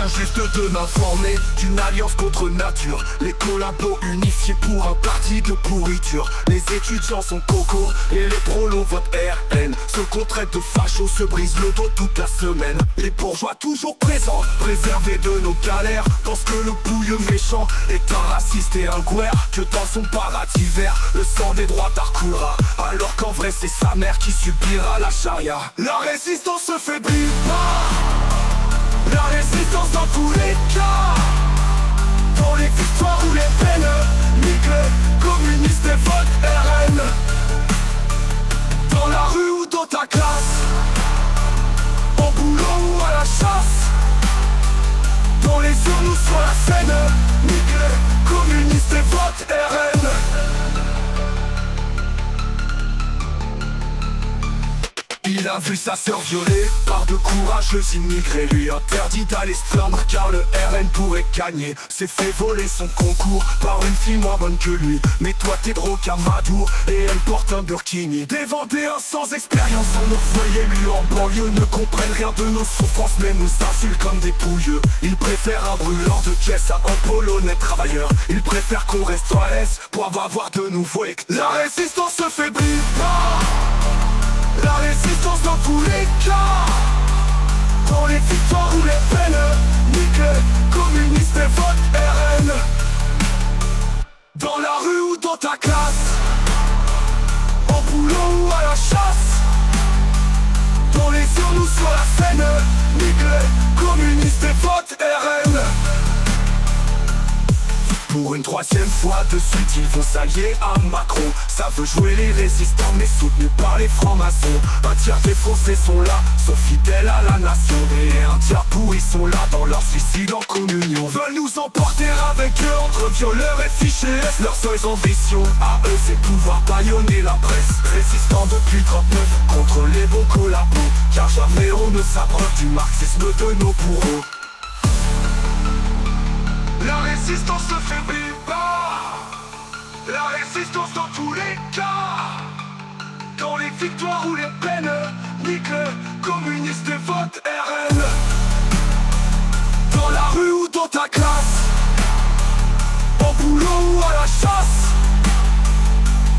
vient juste de m'informer d'une alliance contre nature. Les collabos unifiés pour un parti de pourriture. Les étudiants sont coco et les prolos votent RN. Ceux qu'on traite de fachos se brisent le dos toute la semaine. Les bourgeois toujours présents, préservés de nos galères, pensent que le pouilleux méchant est un raciste et un guerre, que dans son paradis vert, le sang des droitards coulera, alors qu'en vrai c'est sa mère qui subira la charia. La résistance se faiblit pas, la résistance dans tous les cas. Dans les victoires ou les peines, nique les communistes et vote RN. Dans la rue ou dans ta classe, au boulot ou à la chasse, dans les urnes ou sur la scène, nique les communistes et vote RN. Il a vu sa sœur violée par de courageux immigrés. Lui interdit d'aller se plaindre car le RN pourrait gagner. S'est fait voler son concours par une fille moins bonne que lui. Mais toi t'es drogue à Madour et elle porte un burkini. Des Vendéens sans expérience en nos foyers, lui en banlieue, ne comprennent rien de nos souffrances mais nous insultent comme des pouilleux. Ils préfèrent un brûleur de caisse à un polonais travailleur. Ils préfèrent qu'on reste à l'aise pour avoir de nouveaux hectares. La résistance se faiblit pas, la résistance dans tous les cas. Dans les victoires ou les peines, nique les communistes et vote RN. Dans la rue ou dans ta classe, au boulot ou à la chasse, dans les urnes ou sur la scène, nique les communistes et vote RN. Pour une troisième fois de suite, ils vont s'allier à Macron. Ça veut jouer les résistants, mais soutenus par les francs-maçons. Un tiers des Français sont là, sauf fidèles à la nation. Et un tiers pourris sont là dans leur suicide en communion. Veulent nous emporter avec eux entre violeurs et fichés. Leurs seules ambitions, à eux c'est pouvoir bâillonner la presse. Résistant depuis 39 contre les bons collabos, car jamais on ne s'abreuve du marxisme de nos bourreaux. La résistance se faiblit pas, la résistance dans tous les cas. Dans les victoires ou les peines, nique les communistes et vote RN. Dans la rue ou dans ta classe, au boulot ou à la chasse,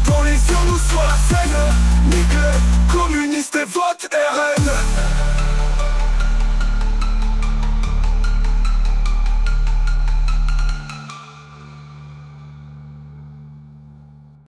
dans les urnes ou sur la scène, nique les communistes et vote RN.